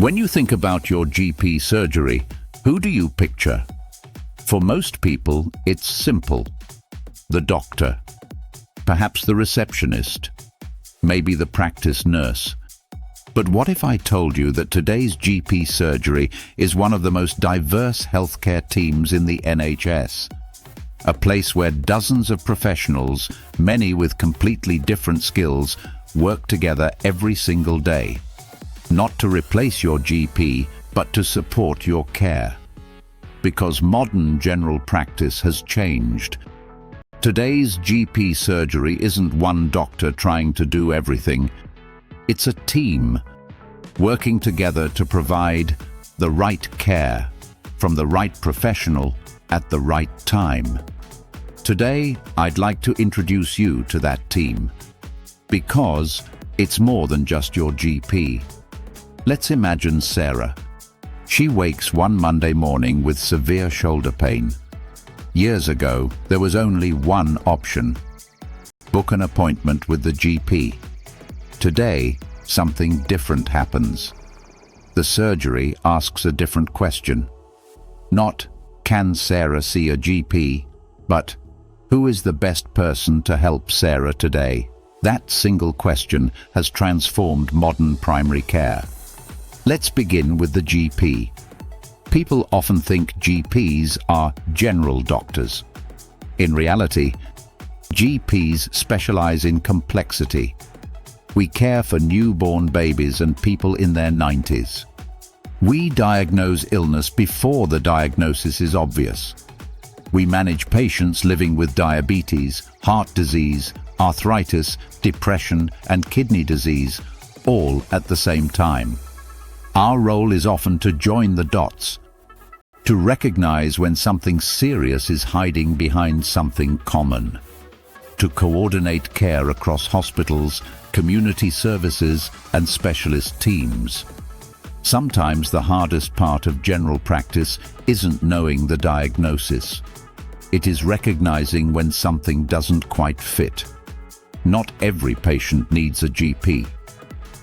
When you think about your GP surgery, who do you picture? For most people, it's simple. The doctor, perhaps the receptionist, maybe the practice nurse. But what if I told you that today's GP surgery is one of the most diverse healthcare teams in the NHS? A place where dozens of professionals, many with completely different skills, work together every single day. Not to replace your GP, but to support your care. Because modern general practice has changed. Today's GP surgery isn't one doctor trying to do everything. It's a team, working together to provide the right care from the right professional at the right time. Today, I'd like to introduce you to that team. Because it's more than just your GP. Let's imagine Sarah. She wakes one Monday morning with severe shoulder pain. Years ago, there was only one option: book an appointment with the GP. Today, something different happens. The surgery asks a different question. Not, can Sarah see a GP, but who is the best person to help Sarah today? That single question has transformed modern primary care. Let's begin with the GP. People often think GPs are general doctors. In reality, GPs specialize in complexity. We care for newborn babies and people in their 90s. We diagnose illness before the diagnosis is obvious. We manage patients living with diabetes, heart disease, arthritis, depression, and kidney disease, all at the same time. Our role is often to join the dots, to recognize when something serious is hiding behind something common, to coordinate care across hospitals, community services, and specialist teams. Sometimes the hardest part of general practice isn't knowing the diagnosis. It is recognizing when something doesn't quite fit. Not every patient needs a GP.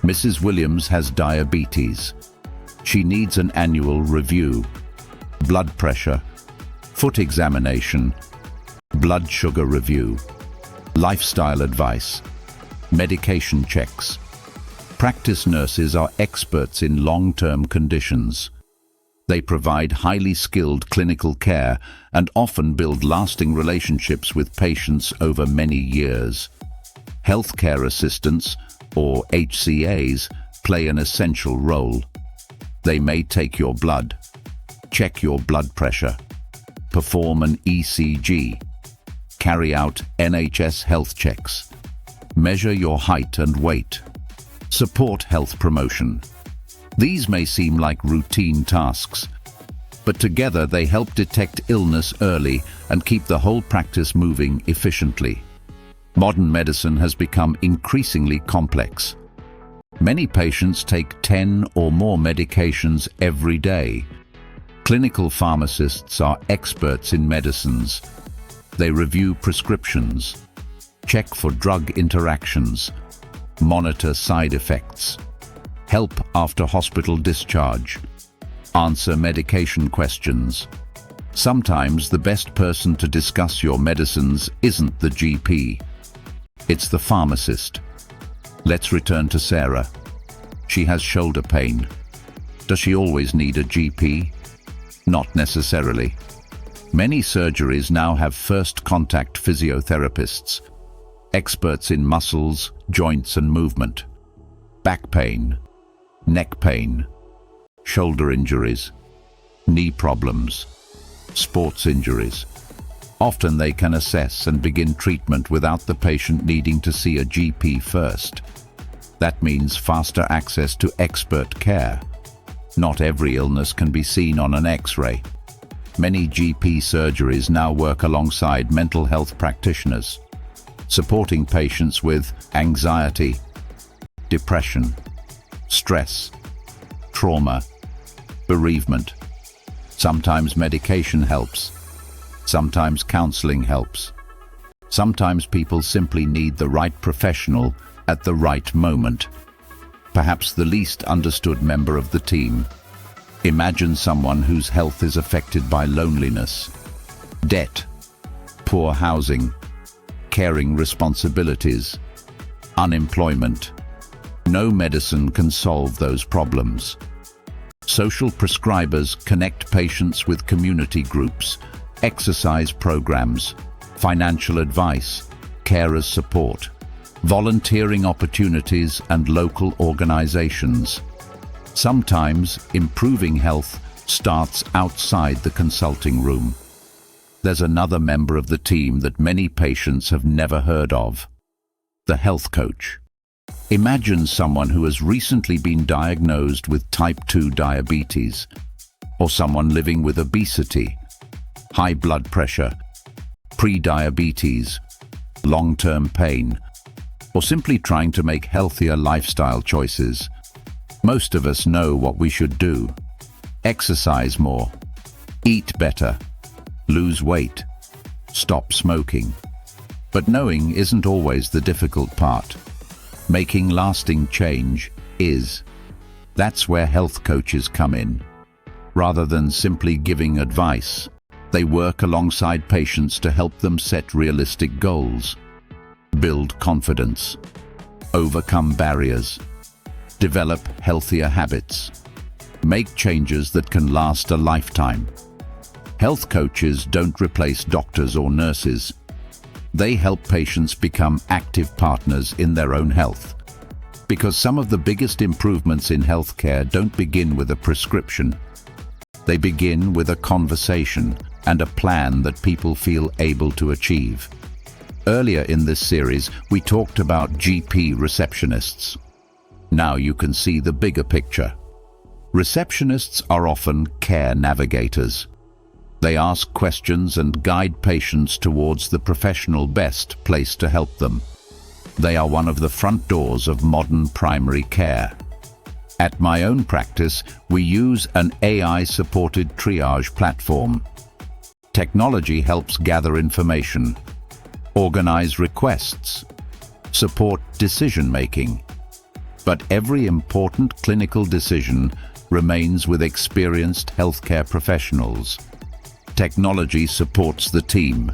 Mrs. Williams has diabetes. She needs an annual review, blood pressure, foot examination, blood sugar review, lifestyle advice, medication checks. Practice nurses are experts in long-term conditions. They provide highly skilled clinical care and often build lasting relationships with patients over many years. Healthcare assistants, or HCAs, play an essential role. They may take your blood, check your blood pressure, perform an ECG, carry out NHS health checks, measure your height and weight, support health promotion. These may seem like routine tasks, but together they help detect illness early and keep the whole practice moving efficiently. Modern medicine has become increasingly complex. Many patients take 10 or more medications every day. Clinical pharmacists are experts in medicines. They review prescriptions, check for drug interactions, monitor side effects, help after hospital discharge, answer medication questions. Sometimes the best person to discuss your medicines isn't the GP. It's the pharmacist. Let's return to Sarah. She has shoulder pain. Does she always need a GP? Not necessarily. Many surgeries now have first contact physiotherapists, experts in muscles, joints and movement. Back pain, neck pain, shoulder injuries, knee problems, sports injuries. Often they can assess and begin treatment without the patient needing to see a GP first. That means faster access to expert care. Not every illness can be seen on an X-ray. Many GP surgeries now work alongside mental health practitioners, supporting patients with anxiety, depression, stress, trauma, bereavement. Sometimes medication helps. Sometimes counseling helps. Sometimes people simply need the right professional at the right moment. perhaps the least understood member of the team. Imagine someone whose health is affected by loneliness, debt, poor housing, caring responsibilities, unemployment. No medicine can solve those problems. Social prescribers connect patients with community groups, exercise programs, financial advice, carers support, volunteering opportunities, and local organizations. Sometimes improving health starts outside the consulting room. There's another member of the team that many patients have never heard of: the health coach. Imagine someone who has recently been diagnosed with type 2 diabetes, or someone living with obesity, high blood pressure, pre-diabetes, long-term pain, or simply trying to make healthier lifestyle choices. Most of us know what we should do: exercise more, eat better, lose weight, stop smoking. But knowing isn't always the difficult part. Making lasting change is. That's where health coaches come in. Rather than simply giving advice, they work alongside patients to help them set realistic goals, build confidence, overcome barriers, develop healthier habits, make changes that can last a lifetime. Health coaches don't replace doctors or nurses. They help patients become active partners in their own health. Because some of the biggest improvements in healthcare don't begin with a prescription. They begin with a conversation and a plan that people feel able to achieve. Earlier in this series, we talked about GP receptionists. Now you can see the bigger picture. Receptionists are often care navigators. They ask questions and guide patients towards the professional best place to help them. They are one of the front doors of modern primary care. At my own practice, we use an AI-supported triage platform. Technology helps gather information, organize requests, support decision-making. But every important clinical decision remains with experienced healthcare professionals. Technology supports the team.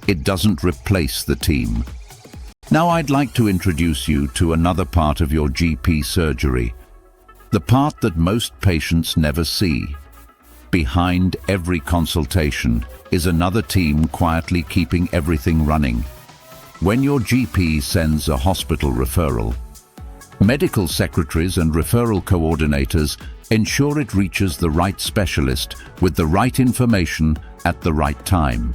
It doesn't replace the team. Now I'd like to introduce you to another part of your GP surgery, the part that most patients never see. Behind every consultation is another team quietly keeping everything running. When your GP sends a hospital referral, medical secretaries and referral coordinators ensure it reaches the right specialist with the right information at the right time.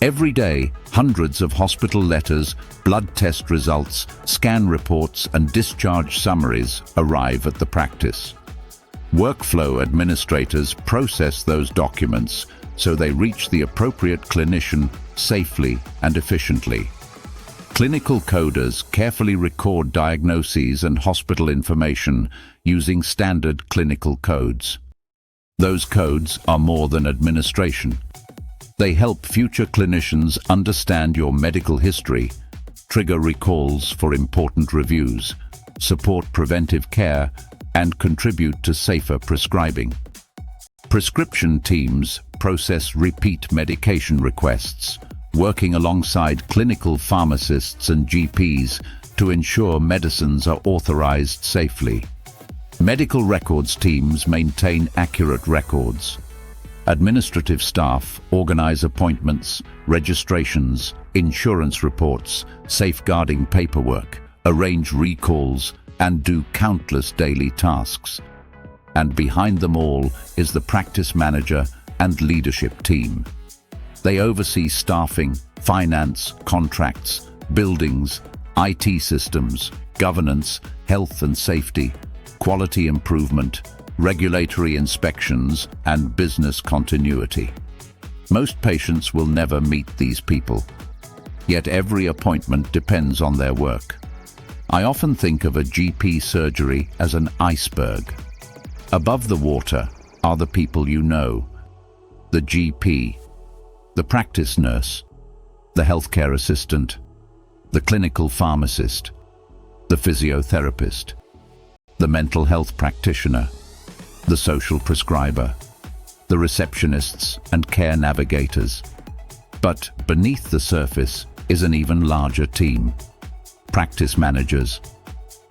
Every day, hundreds of hospital letters, blood test results, scan reports, and discharge summaries arrive at the practice. Workflow administrators process those documents so they reach the appropriate clinician safely and efficiently. Clinical coders carefully record diagnoses and hospital information using standard clinical codes. Those codes are more than administration. They help future clinicians understand your medical history, trigger recalls for important reviews, support preventive care, and contribute to safer prescribing. Prescription teams process repeat medication requests, working alongside clinical pharmacists and GPs to ensure medicines are authorized safely. Medical records teams maintain accurate records. Administrative staff organize appointments, registrations, insurance reports, safeguarding paperwork, arrange recalls, and do countless daily tasks. And behind them all is the practice manager and leadership team. They oversee staffing, finance, contracts, buildings, IT systems, governance, health and safety, quality improvement, regulatory inspections, and business continuity. Most patients will never meet these people, yet every appointment depends on their work. I often think of a GP surgery as an iceberg. Above the water are the people you know: the GP, the practice nurse, the healthcare assistant, the clinical pharmacist, the physiotherapist. the mental health practitioner, the social prescriber, the receptionists and care navigators. But beneath the surface is an even larger team. Practice managers,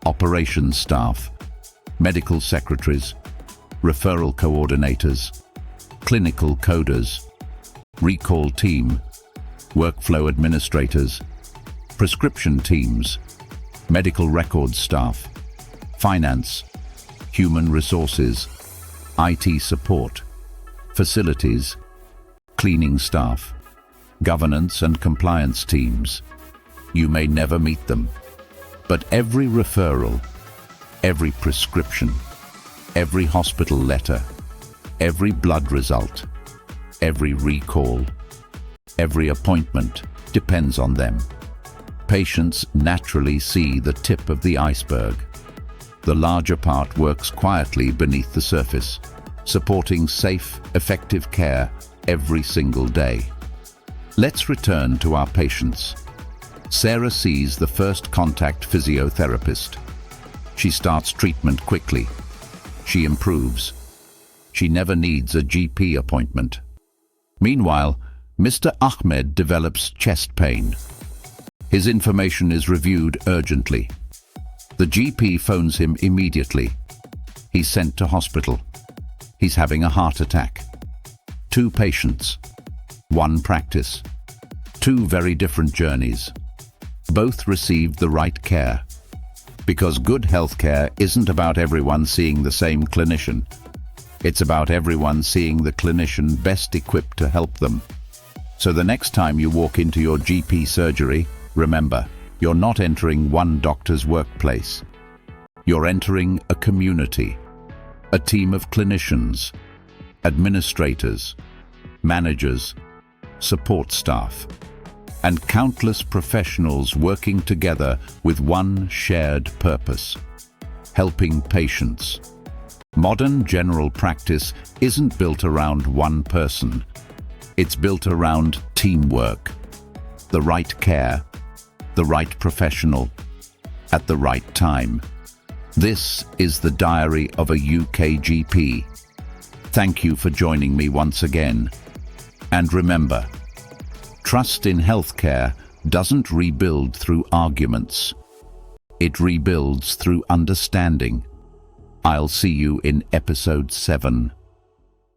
operations staff, medical secretaries, referral coordinators, clinical coders, recall team, workflow administrators, prescription teams, medical records staff, finance, human resources, IT support, facilities, cleaning staff, governance and compliance teams. You may never meet them, but every referral, every prescription, every hospital letter, every blood result, every recall, every appointment depends on them. Patients naturally see the tip of the iceberg. The larger part works quietly beneath the surface, supporting safe, effective care every single day. Let's return to our patients. Sarah sees the first contact physiotherapist. She starts treatment quickly. She improves. She never needs a GP appointment. Meanwhile, Mr. Ahmed develops chest pain. His information is reviewed urgently. The GP phones him immediately. He's sent to hospital. He's having a heart attack. 2 patients, 1 practice, 2 very different journeys. Both received the right care. Because good healthcare isn't about everyone seeing the same clinician. It's about everyone seeing the clinician best equipped to help them. So the next time you walk into your GP surgery, remember, you're not entering one doctor's workplace. You're entering a community, a team of clinicians, administrators, managers, support staff, and countless professionals working together with one shared purpose: helping patients. Modern general practice isn't built around one person. It's built around teamwork, the right care, the right professional, at the right time. This is the diary of a UK GP. Thank you for joining me once again. And remember, trust in healthcare doesn't rebuild through arguments. It rebuilds through understanding. I'll see you in episode 7.